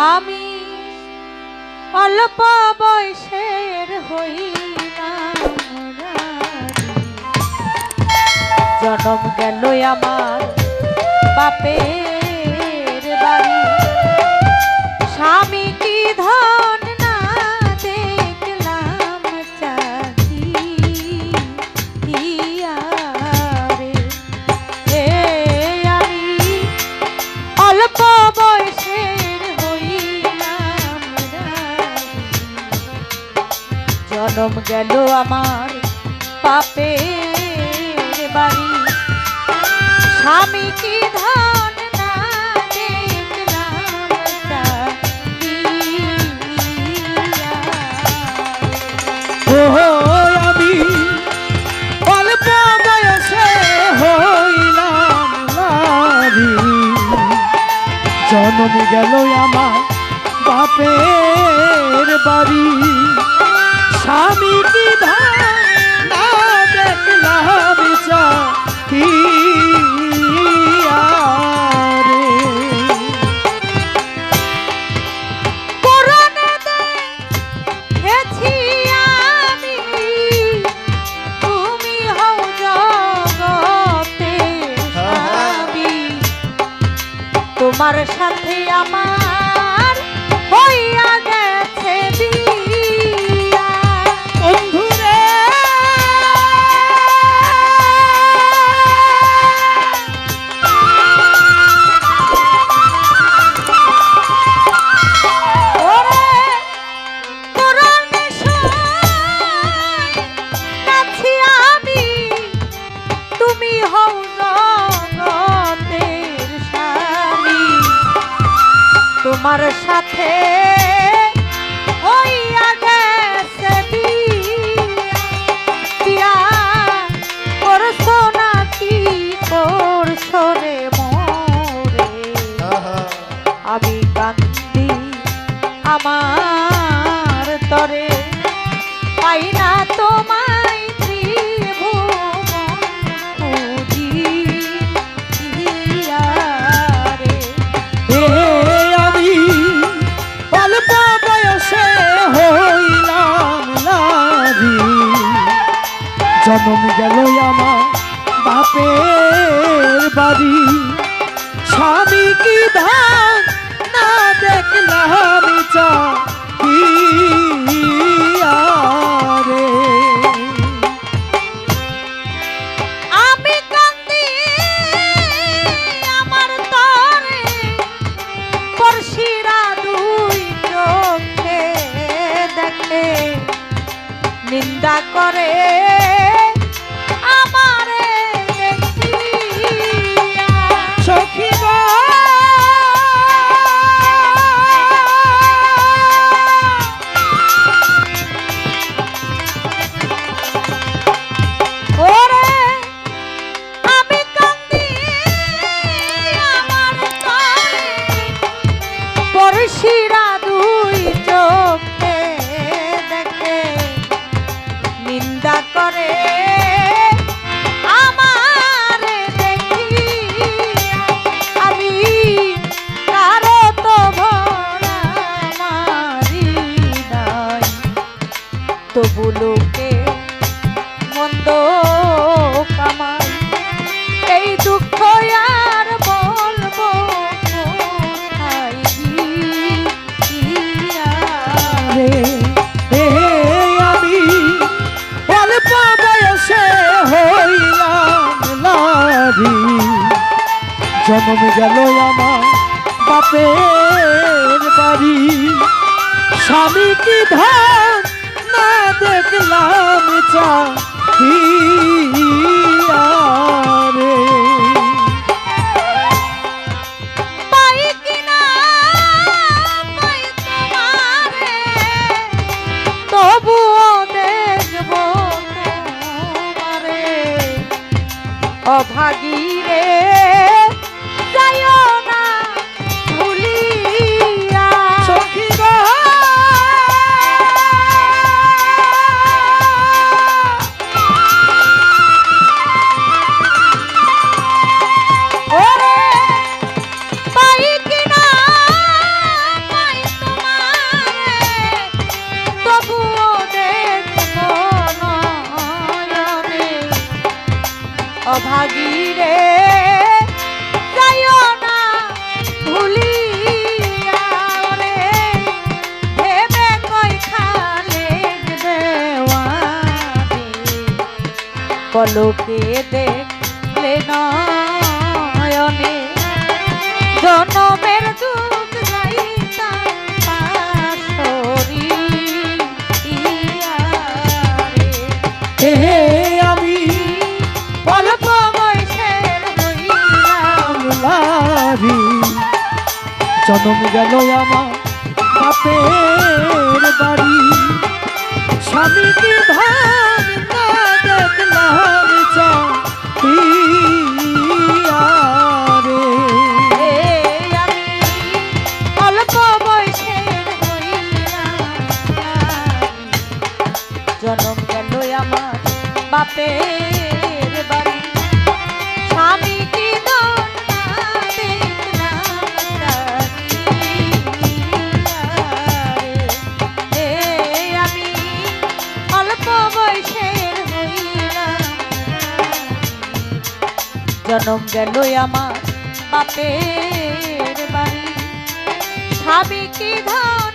আমি অল্প বয়সের হইলাম জনম গেল আমার বাপের বাড়ি স্বামী কি ধন না দেখলাম চাহিয়া রে আমি অল্প বয়সের হইলাম জনম গেল আমার বাপের বাড়ি স্বামী কি ধন না দেখলাম আমি অল্প বয়সে হইলাম নারী জন্ম গেল আমার বাপের বাড়ি স্বামী কি ধন না দেখলাম চাহিয়া রে পুরাণে দেখেছি আমি তুমি হও জগতের স্বামী তোমার সাথে আমার হইয়া গেছে বিয়া বন্ধুরে ওরে পুরাণে শুনেছি আমি তুমি হও জগতের স্বামী তোমার সাথে হইয়া গেছে বিয়া করছো নাকি করছো রে মোরে আমি কান্দি আমার তরে পাই না তোমায় ত্রিভুবন খুঁজিয়া রে আমি অল্প বয়সে হইলাম নারী জন্ম গেল আমার বাপের বাড়ি স্বামী কি ধান না দেখলাম চাহিয়া রে আমি কান্দি আমার তরে পরশিরা দুই চোখে দেখে নিন্দা করে আমারে দেখিয়া সখী ওরে আমি কান্দি আমার তরে পরশিরা দুই চোখে দেখে নিন্দা করে আমারে দেখিয়া আমি কারো তো ভরা মারি নাই তবু লোকে মন্দ কামাই এই দুঃখ আর বলবো কোথায় গিয়া রে আমি অল্প বয়সে হইলাম নারী জন্ম গেল আমার বাপের বাড়ি স্বামী কি ধান না দেখলাম চাহিয়া রে পাই কিনা পাই তোমারে তবুও দেখব তোমারে অভাগী রে যাইও না ভুলিয়া সখী পলকে দেখলে নয়নে জনমের দুঃখ যাইতা পাশরি ইয়ারে হে আমি অল্প বয়সের হইলাম লারি জনম গেল আমার বাপের বাড়ি স্বামী কি ধান না দেখলাম চাহিয়ারে আমি অল্প বয়সের হইলাম জনম গেল আমার বাপের বাড়ি স্বামী কি আমি অল্প বয়সের হইলাম জনম গেল আমার বাপের বাড়ি স্বামী কি ধান